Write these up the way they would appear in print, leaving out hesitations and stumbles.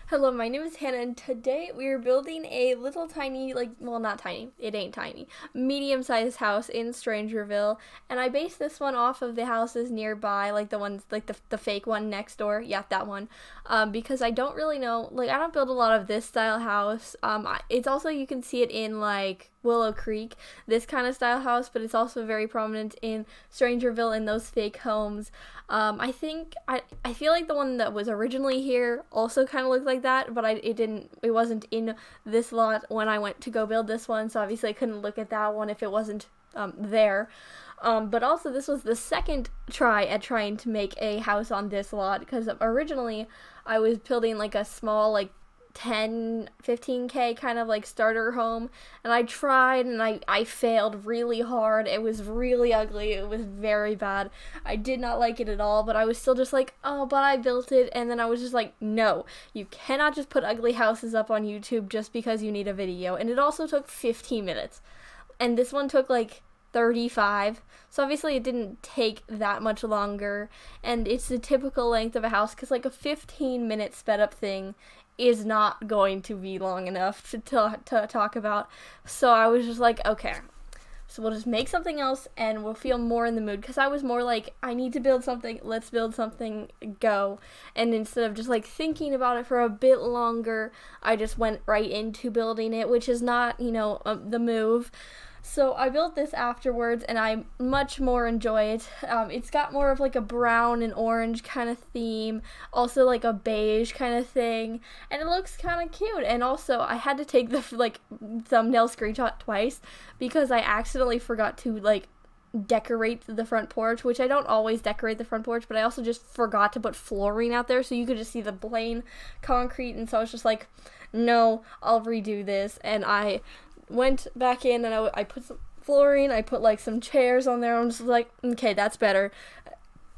Hello, my name is Hannah, and today we are building a little tiny, not tiny, it ain't tiny, medium-sized house in Strangerville, and I based this one off of the houses nearby, like the ones, like the fake one next door, yeah, that one, because I don't really know, I don't build a lot of this style house. It's also, you can see it in, Willow Creek, this kind of style house, but it's also very prominent in Strangerville in those fake homes. I feel like the one that was originally here also kind of looked like that, but it wasn't in this lot when I went to go build this one, so obviously I couldn't look at that one if it wasn't there. But also this was the second try at trying to make a house on this lot, because originally I was building like a small 10-15K kind of starter home, and I tried and I failed really hard. It was really ugly. It was very bad. I did not like it at all, but I was still just like, oh, but I built it. And then I was just like, no, you cannot just put ugly houses up on YouTube just because you need a video. And it also took 15 minutes, and this one took 35, so obviously it didn't take that much longer, and it's the typical length of a house, because a 15-minute sped up thing is not going to be long enough to talk about. So I was just like, okay, so we'll just make something else and we'll feel more in the mood, because I was more like, I need to build something, let's build something, go. And instead of just thinking about it for a bit longer, I just went right into building it, which is not, the move. So I built this afterwards, and I much more enjoy it. It's got more of a brown and orange kind of theme, also a beige kind of thing, and it looks kind of cute. And also, I had to take the thumbnail screenshot twice because I accidentally forgot to decorate the front porch, which I don't always decorate the front porch, but I also just forgot to put flooring out there, so you could just see the plain concrete. And so I was just like, no, I'll redo this, and I went back in and I put some flooring, I put some chairs on there. I'm just like, okay, that's better,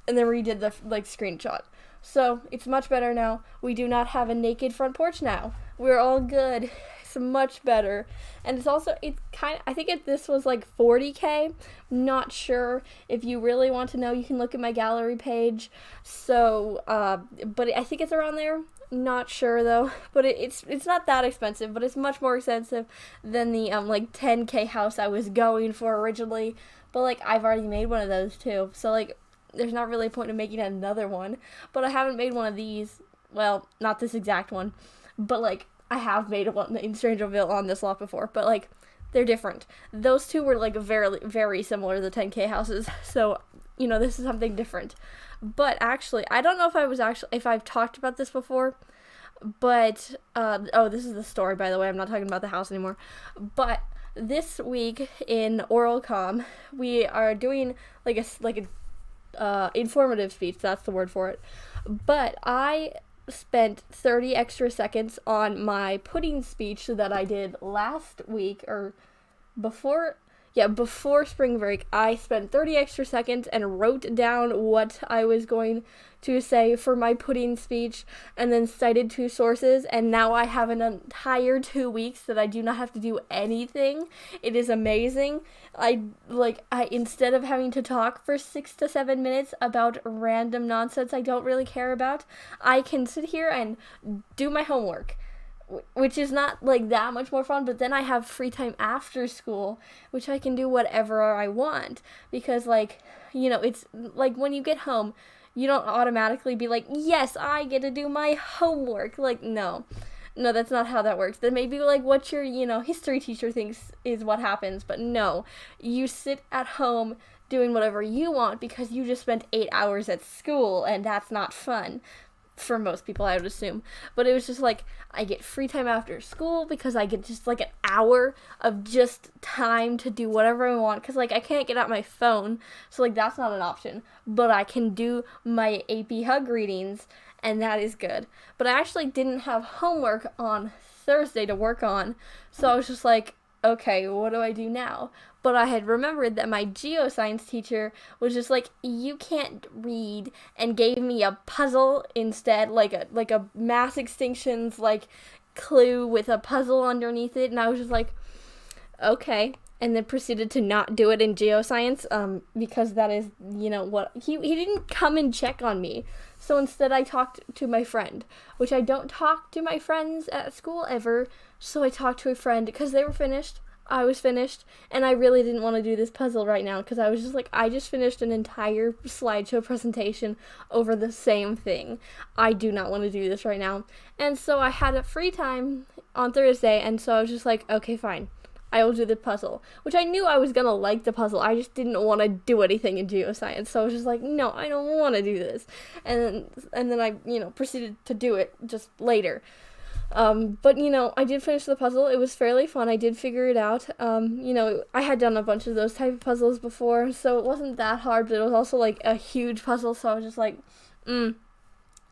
and then redid the screenshot. So it's much better now. We do not have a naked front porch now. We're all good. It's much better. And it's also, I think this was 40K. Not sure. If you really want to know, you can look at my gallery page. So but I think it's around there. Not sure though, but it's not that expensive, but it's much more expensive than the 10K house I was going for originally. But I've already made one of those too, so there's not really a point in making another one. But I haven't made one of these. Well, not this exact one, but I have made one in Strangerville on this lot before. But they're different. Those two were very very similar to the 10K houses. So this is something different. But actually, I don't know if I've talked about this before, but, this is the story, by the way. I'm not talking about the house anymore. But this week in oral comm, we are doing informative speech. That's the word for it. But I spent 30 extra seconds on my pudding speech that I did last week, or before spring break. I spent 30 extra seconds and wrote down what I was going to say for my pudding speech, and then cited 2 sources, and now I have an entire 2 weeks that I do not have to do anything. It is amazing. I instead of having to talk for 6 to 7 minutes about random nonsense I don't really care about, I can sit here and do my homework, which is not that much more fun. But then I have free time after school, which I can do whatever I want, because it's when you get home, you don't automatically be yes, I get to do my homework. No, that's not how that works. That may be what your history teacher thinks is what happens, but no, you sit at home doing whatever you want because you just spent 8 hours at school, and that's not fun. For most people, I would assume. But it was just I get free time after school because I get just an hour of just time to do whatever I want, because I can't get out my phone, so that's not an option. But I can do my AP Hug readings, and that is good. But I actually didn't have homework on Thursday to work on, so I was just okay, what do I do now? But I had remembered that my geoscience teacher was just you can't read, and gave me a puzzle instead, a mass extinctions clue with a puzzle underneath it, and I was just okay. and then proceeded to not do it in geoscience, because that is, what, he didn't come and check on me. So instead I talked to my friend, which I don't talk to my friends at school ever, so I talked to a friend because they were finished, I was finished, and I really didn't want to do this puzzle right now because I was just like, I just finished an entire slideshow presentation over the same thing. I do not want to do this right now. And so I had a free time on Thursday, and so I was just like, okay, fine. I will do the puzzle, which I knew I was going to like the puzzle. I just didn't want to do anything in geoscience. So I was just like, no, I don't want to do this. And then I, proceeded to do it just later. But, I did finish the puzzle. It was fairly fun. I did figure it out. I had done a bunch of those type of puzzles before, so it wasn't that hard, but it was also, like, a huge puzzle, so I was just like, And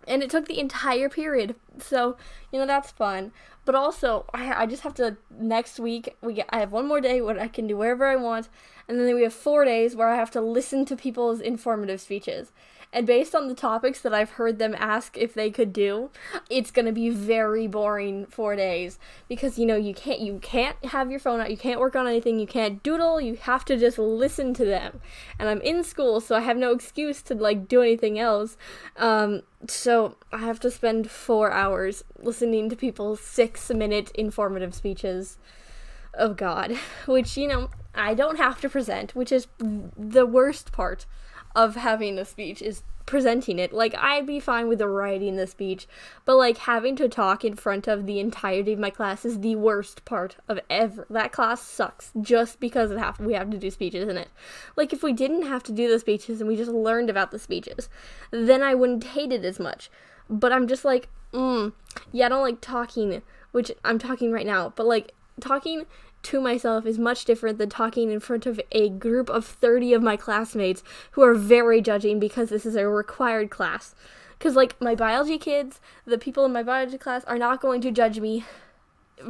it took the entire period, so, that's fun. But also, I just have to, next week, I have one more day where I can do whatever I want, and then we have 4 days where I have to listen to people's informative speeches. And based on the topics that I've heard them ask if they could do, it's going to be very boring 4 days. Because, you can't have your phone out, you can't work on anything, you can't doodle, you have to just listen to them. And I'm in school, so I have no excuse to, do anything else. So I have to spend 4 hours listening to people's 6-minute informative speeches. Oh God. Which, I don't have to present, which is the worst part of having a speech, is presenting it. I'd be fine with writing the speech, but having to talk in front of the entirety of my class is the worst part of ever. That class sucks just because we have to do speeches in it. If we didn't have to do the speeches and we just learned about the speeches, then I wouldn't hate it as much. But I'm just I don't like talking, which I'm talking right now, but talking to myself is much different than talking in front of a group of 30 of my classmates who are very judging because this is a required class. Because, my biology kids, the people in my biology class are not going to judge me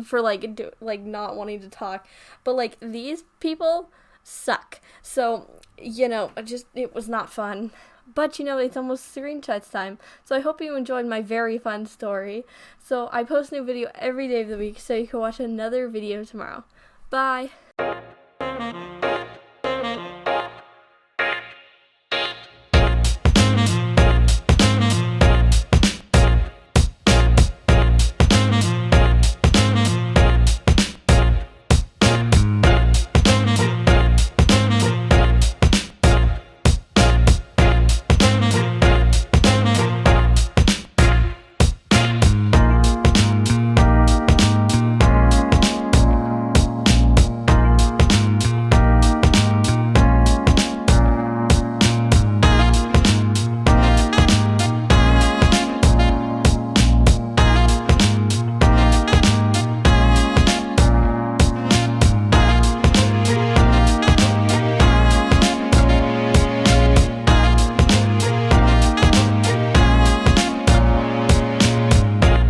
for, not wanting to talk. But, these people suck. So, it was not fun. But, it's almost screenshots time, so I hope you enjoyed my very fun story. So I post a new video every day of the week, so you can watch another video tomorrow. Bye!